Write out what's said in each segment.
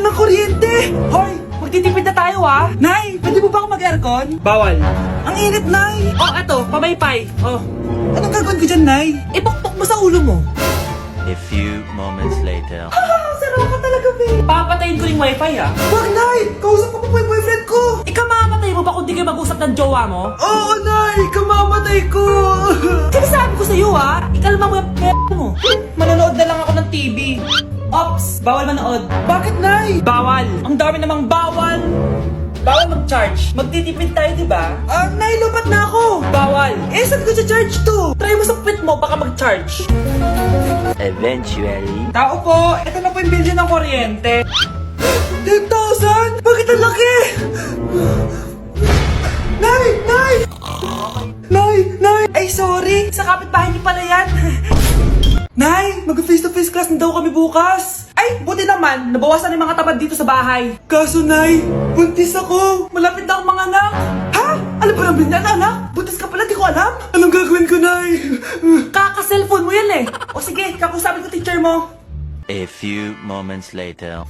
na ng kuryente! Hoy! Magtitipid na tayo ah! Nay! Pwede mo ba ako mag-aircon? Bawal. Ang init, Nay! Oh, eto, pamaypay. Oh. Anong gagawin ko dyan, Nay? Ipokpok mo sa ulo mo. A few moments later. Sarap ka talaga, babe. Papatayin ko yung wifi, ah. Wag, Nay! Kausap ko pa po yung boyfriend ko! Ikaw mamamatay mo ba kung di kayo mag-usap ng jowa mo? Oo, Nay! Kamamatay ko! Sinasabi ko sa'yo, ah. Ikalma mo yung mo. Manonood na lang ako ng TV. Ops! Bawal manood. Bakit, Nay? Bawal. Ang dami namang bawal. Bawal mag-charge. Magtitipid tayo, di ba? Nay, lupat na ako. Bawal. Eh, saan ko charge to? Try mo sa puwit mo, baka mag-charge. Eventually. Tao po, ito na po yung bill ng kuryente. 10,000? Bakit ang laki? Nay! Nay! Nay! Nay! Ay, sorry. Sa kapitbahay niyo pala yan. Nay! Mag-face-to-face class na daw kami bukas. Ay, buti naman. Nabawasan yung mga tamad dito sa bahay. Kaso, Nay, buntis ako. Malapit na akong mga anak. Ha? Alam ba namin yan, anak? Buntis ka pala, di ko alam. Anong gagawin ko, Nay? Kaka-cellphone mo yan eh. O sige, kakusapin ko teacher mo. A few moments later.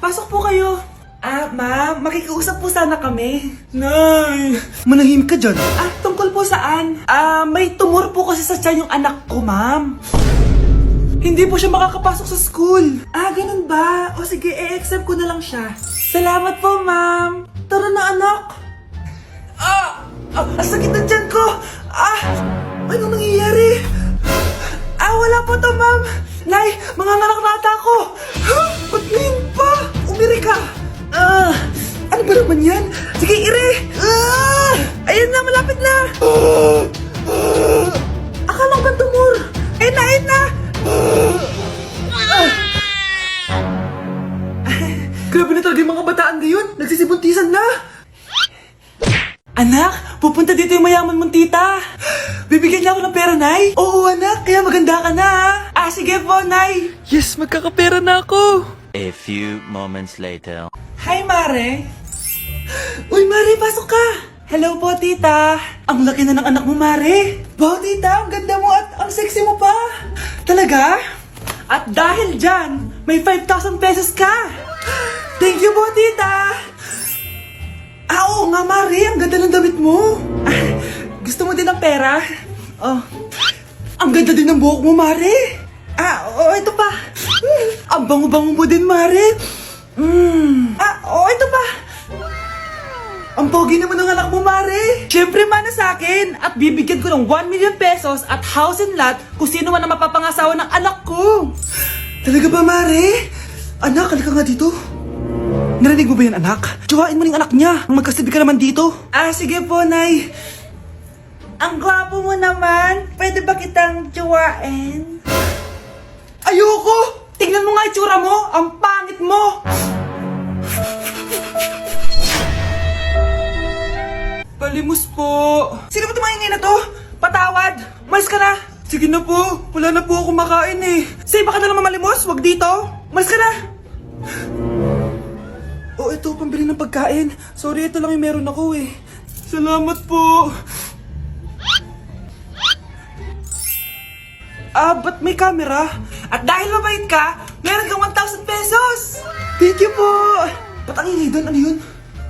Pasok po kayo. Ma'am, makikiusap po sana kami. Nay! Manahimik ka dyan. Tungkol po saan? May tumor po kasi sa tiyan yung anak ko, ma'am. Hindi po siya makakapasok sa school. Ganun ba? O sige, i-accept ko na lang siya. Salamat po, ma'am. Tara na, anak. Ang sakit na tiyan ko. Anong nangyayari? Wala po to, ma'am. Nay, manganganak na ata ako. Ba't ngayon pa? Umiri ka. Ano ba naman yan? Sige, ire! Ayan na, malapit na! Akala ko ba tumor? Ayun na! Grabe na talaga yung mga bataan ngayon. Nagsisibuntisan na. Anak, pupunta dito yung mayaman mong tita. Bibigyan niya ako ng pera, Nay. Oo, anak. Kaya maganda ka na, ha? Sige po, Nay. Yes, magkakapera na ako. A few moments later. Hi, Mare. Uy, Mare, pasok ka. Hello po, tita. Ang laki na ng anak mo, Mare. Wow, tita, ang ganda mo at ang sexy mo pa. Talaga? At dahil dyan, may 5,000 pesos ka. Thank you po, tita. Oo nga, Mare. Ang ganda ng damit mo. Gusto mo din ng pera? Ang ganda din ng buhok mo, Mare. Ito pa. Ang bango-bango mo din, Mare. Ito pa. Ang pogi naman ng anak mo, Mare. Siyempre, mana sa akin. At bibigyan ko ng 1 million pesos at house and lot kung sino man ang mapapangasawa ng anak ko. Talaga ba, Mare? Anak, halika nga dito. Narinig mo ba yan, anak? Tsuhain mo ng anak niya. Ang magkasabi ka naman dito. Sige po, Nay. Ang gwapo mo naman. Pwede ba kitang tsuhain? Ayoko! Tingnan mo nga itsura mo. Ang pangit mo. Palimos po. Sino ba tumahingin na to? Patawad. Malis ka na. Sige na po. Wala na po ako makain eh. Say, baka na lang mamalimos. Wag dito. Malis ka na. Ito, pambili ng pagkain. Sorry, ito lang yung meron ako eh. Salamat po. Ba't may camera? At dahil mabait ka, meron kang 1,000 pesos! Thank you po! Ba't ang ingay doon? Ano yun?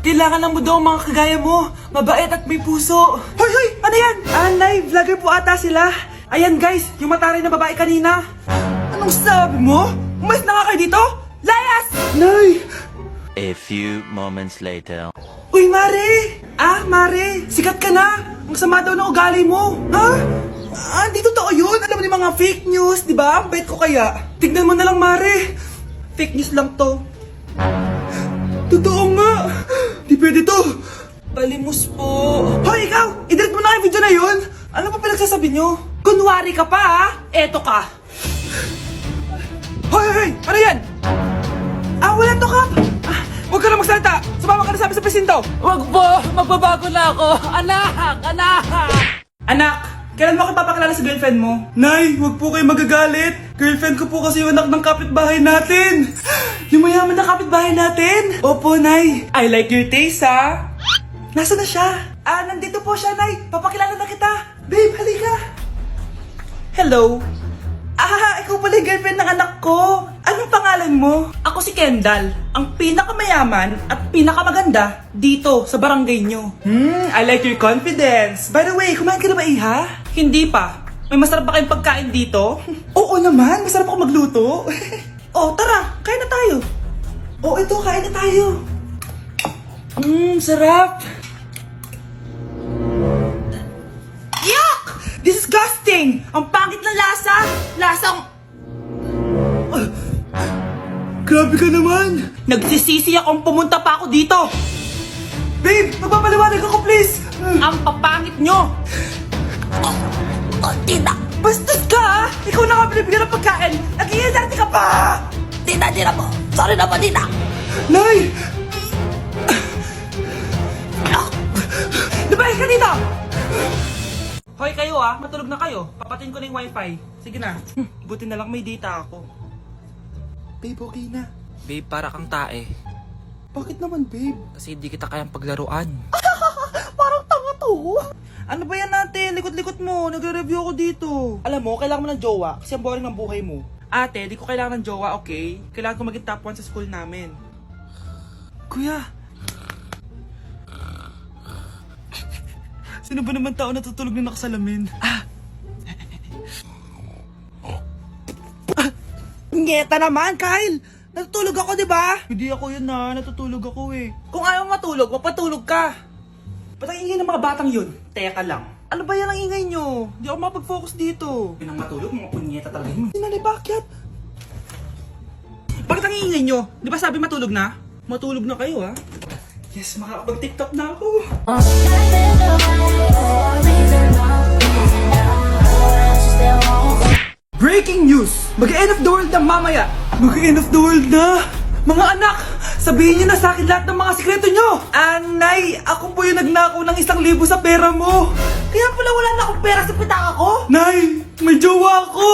Kailangan lang mo daw ang mga kagaya mo. Mabait at may puso. Hoy! Ano yan? Nay, vlogger po ata sila. Ayan guys, yung mataray na babae kanina. Anong sabi mo? Umalis na nga kayo dito? Layas! Nay! A few moments later. Uy, Mare! Mare, sikat ka na! Ang sama daw ng ugali mo! Di totoo yun! Alam mo yung mga fake news, di ba? Ang bait ko kaya. Tignan mo na lang, Mare! Fake news lang to. Totoo nga! Di pwede to! Palimos po! Hoy, ikaw! I-delete mo na yung video na yun! Ano pa pinagsasabi nyo? Kunwari ka pa, ha? Eto ka! Hoy! Ano yan? Wala to, Kap! Huwag ka na magsalita! Sumama ka na sa amin sa presinto! Huwag po! Magbabago na ako! Anak! Anak! Kailan mo ako papakilala sa girlfriend mo? Nay, huwag po kayo magagalit. Girlfriend ko po kasi yung anak ng kapitbahay natin. Yung mayaman na kapitbahay natin. Opo, Nay. I like your taste, ha? Nasaan na siya? Nandito po siya, Nay. Papakilala na kita. Babe, halika. Hello. ikaw pala yung girlfriend ng anak ko. Anong pangalan mo? Ako si Kendall, ang pinakamayaman at pinakamaganda dito sa barangay nyo. I like your confidence. By the way, kumain ka na ba, Iha? Hindi pa. May masarap ba kayong pagkain dito? Oo naman, masarap ako magluto. Oh, tara, kain na tayo. Oh, ito, kain na tayo. Sarap. Yuck! Disgusting! Ang pangit ng lasa! Lasang... Grabe ka naman! Nagsisisi akong pumunta pa ako dito! Babe, magpapaliwanag ako please! Ang papangit nyo! Tita! Bastos ka ha! Ikaw na nga binibigyan ng pagkain! Nag-iinarte ka pa! Tita po! Sorry na po, tita! Nay! Lumayas ka dito! Hoy kayo matulog na kayo. Papatin ko na yung wifi. Sige na. Buti na lang may data ako. Babe, okay na. Babe, para kang tae. Bakit naman, babe? Kasi hindi kita kayang paglaruan. Parang tanga to. Ano ba yan natin? Likot-likot mo. Nagre-review ako dito. Alam mo, kailangan mo ng jowa kasi ang boring ng buhay mo. Ate, di ko kailangan ng jowa, okay? Kailangan ko maging top 1 sa school namin. Kuya. Sino ba naman tao natutulog na nakasalamin? Ngeta naman, Kyle! Natutulog ako, di ba? Hindi ako yun natutulog ako eh. Kung ayaw matulog, mapatulog ka. Ba't ang ingay ng mga batang yun? Teka lang. Ano ba yan ang ingay nyo? Hindi ako mapag-focus dito. Pinang matulog, mga punyeta talaga yun. Sinali, bakit? Bakit ang ingay nyo? Di ba sabi matulog na? Matulog na kayo Yes, makakapag-tiktok na ako. Breaking news! Mag-end of the world na mamaya! Mag-end of the world na! Mga anak! Sabihin niyo na sa akin lahat ng mga sikreto niyo! Nay, ako po yung nagnakaw ng 1,000 sa pera mo! Kaya pala wala na akong pera sa pitaka ko? Nay, may jowa ako!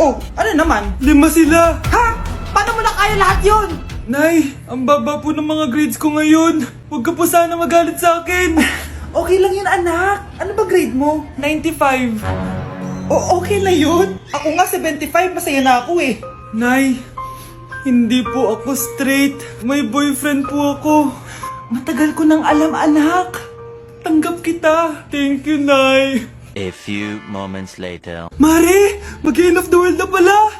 Oh, ano naman? 5 sila! Ha? Paano mo na kaya lahat yun? Nay, ang baba po ng mga grades ko ngayon. Huwag ka po sana magalit sa akin. Okay lang yun, anak. Ano ba grade mo? 95. Okay na yun. Ako nga 75, masaya na ako eh. Nay, hindi po ako straight. May boyfriend po ako. Matagal ko nang alam, anak. Tanggap kita. Thank you, Nay. A few moments later. Mari, mag-end of the world na pala.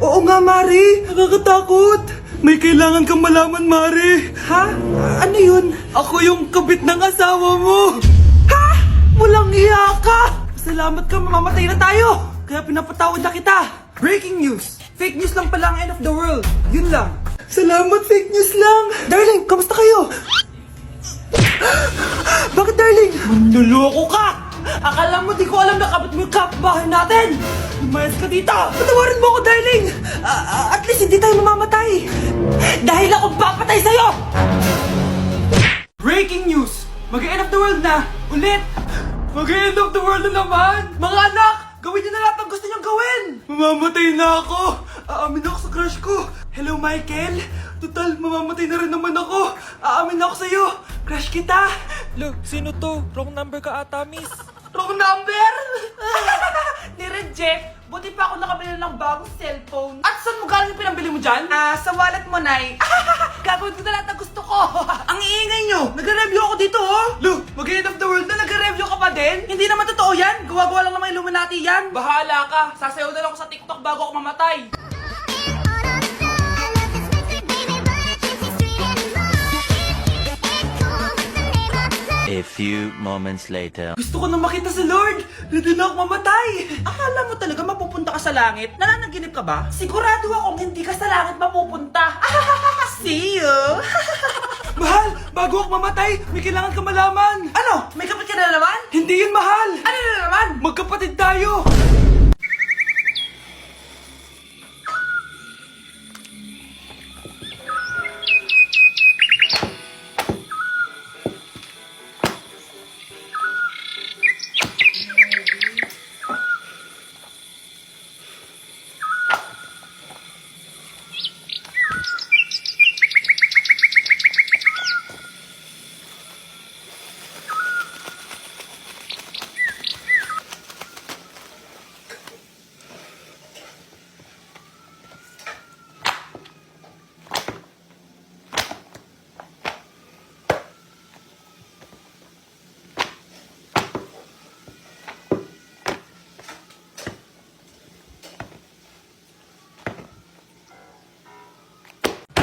Oo nga, Mari. Nakakatakot. May kailangan kang malaman, Mari. Ha? Ano yun? Ako yung kabit ng asawa mo. Ha? Walang iya ka. Salamat ka, mamamatay na tayo. Kaya pinapatawad na kita. Breaking news. Fake news lang pala ang end of the world. Yun lang. Salamat, fake news lang. Darling, kamusta kayo? Bakit, darling? Manluloko ka. Akala mo di ko alam na kabit mo yung kapbahay natin. Lumayas ka dito. Patawarin mo ako, darling. At least hindi tayo mamamatay. Dahil ako papatay sa'yo. Breaking news. Mag-end of the world na. Ulit. Mag-end of the world na naman. Mga anak, gawin niyo na lahat ng gusto niyong gawin. Mamamatay na ako. Aamin ako sa crush ko. Hello, Michael. Total, mamamatay na rin naman ako. Aamin ako sa'yo. Crush kita. Look, sino to? Wrong number ka ata, miss. Wrong number? Ni-reject. Buti pa ako nakabili ng bagong cellphone. At saan mo galing yung pinambili mo dyan? Sa wallet mo, Nay. Gagawin ko na lahat ng gusto ko. Ang iingay nyo. Nagre-review ako dito, Look, mag-end of the world na nagre-review ka pa din? Hindi naman totoo yan. Gawa-gawa lang naman Illuminati yan. Bahala ka. Sasayaw na lang ako sa TikTok bago ako mamatay. A few moments later. Gusto ko na makita si Lord! Ready na ako mamatay! Akala mo talaga mapupunta ka sa langit? Nananaginip ka ba? Sigurado akong hindi ka sa langit mapupunta! See you! Mahal! Bago ako mamatay, may kailangan ka malaman! Ano? May kapatid ka na naman? Hindi yun, mahal! Ano na naman? Magkapatid tayo!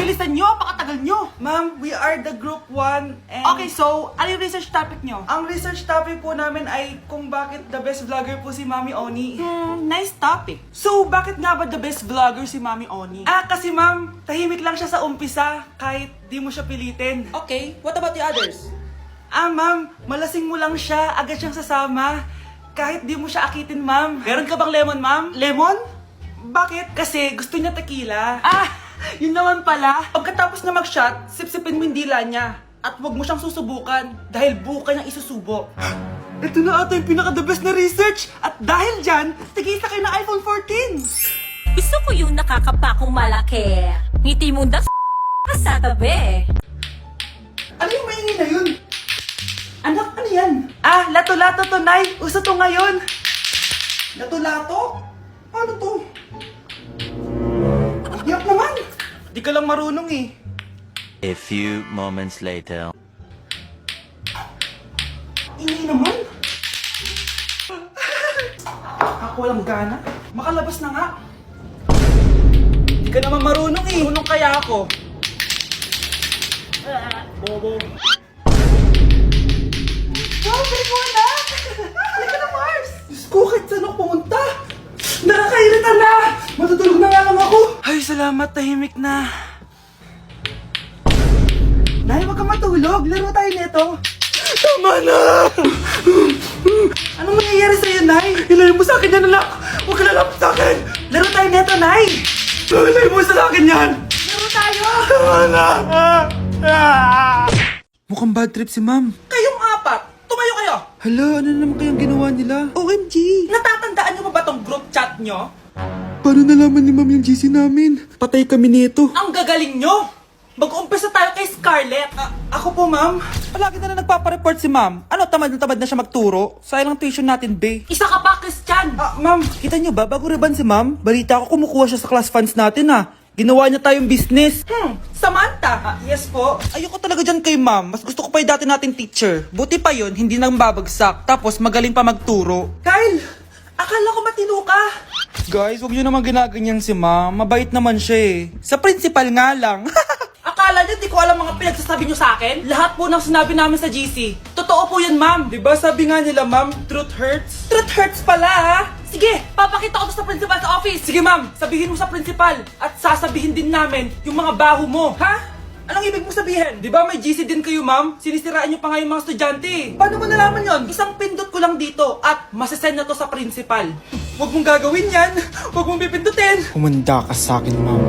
Bilisan nyo, pakatagal nyo. Ma'am, we are the group 1 and... Okay, so, ano yung research topic nyo? Ang research topic po namin ay kung bakit the best vlogger po si Mami Oni. Nice topic. So, bakit nga ba the best vlogger si Mami Oni? Kasi ma'am, tahimik lang siya sa umpisa kahit di mo siya pilitin. Okay, what about the others? Ma'am, malasing mo lang siya, agad siyang sasama. Kahit di mo siya akitin, ma'am. Meron ka bang lemon, ma'am? Lemon? Bakit? Kasi gusto niya tequila. Yun naman pala. Pagkatapos na mag-shot, sipsipin mo yung dila niya. At huwag mo siyang susubukan dahil buka niyang isusubo. Ito na ata yung pinaka-the best na research. At dahil dyan, tigisa kayo ng iPhone 14. Gusto ko yung nakakapakong malaki. Ngiti mo na sa tabi. Ano yung maingin na yun? Anak, ano yan? Lato-lato to, Nay. Uso to ngayon. Lato-lato? Ano to? Yak naman. Di ka lang marunong eh. A few moments later. Ingay naman. Ako walang gana. Makalabas na nga. Di ka naman marunong eh. Marunong kaya ako. Bobo. Wow, galing mo na! Halika na, Mars! Diyos ko, kahit saan ako pumunta! Nakakairita na! Matutulog na nga lang ako! Ay, salamat, tahimik na. Nay, wag ka matulog. Laro tayo nito. Tama na! Anong mangyayari sa'yo, Nay? Ilayo mo sa akin yan, anak! Huwag ka lalapit sa akin! Laro tayo nito, Nay! Ilayo mo sa akin yan! Laro tayo! Tama na! Mukhang bad trip si ma'am. Kayong apat! Tumayo kayo! Hala, ano naman kayang ginawa nila? OMG! Natatandaan niyo ba tong group chat nyo? Paano nalaman ni ma'am yung GC namin? Patay kami nito. Ang gagaling nyo! Mag-umpisa tayo kay Scarlett. Ako po, ma'am. Palagi na nagpapareport si ma'am. Ano, tamad na siya magturo? Sayang tuition natin, be. Isa ka pa, Christian! Ma'am, kita niyo ba, bago reban si ma'am, balita ko kumukuha siya sa class funds natin, Ginawa niya tayong business. Samantha! Yes po. Ayoko talaga dyan kay ma'am. Mas gusto ko pa yung dati nating teacher. Buti pa yun, hindi nang babagsak. Tapos magaling pa magturo. Kyle! Akala ko matino ka. Guys, huwag niyo naman ginaganyan si ma'am. Mabait naman siya eh. Sa principal nga lang. Akala niyo di ko alam mga pinagsasabi niyo sa akin? Lahat po ng sinabi namin sa GC. Totoo po yan, ma'am. Diba sabi nga nila, ma'am, truth hurts? Truth hurts pala, Sige, papakita ko to sa principal sa office. Sige, ma'am, sabihin mo sa principal. At sasabihin din namin yung mga baho mo. Ha? Anong ibig mo sabihin? Di ba may GC din kayo, ma'am? Sinisiraan niyo pa nga yung mga estudyante. Paano mo nalaman yon? Isang pindot ko lang dito at masasend na to sa principal. Huwag mong gagawin yan. Huwag mong pipindutin. Humanda ka sa akin, ma'am.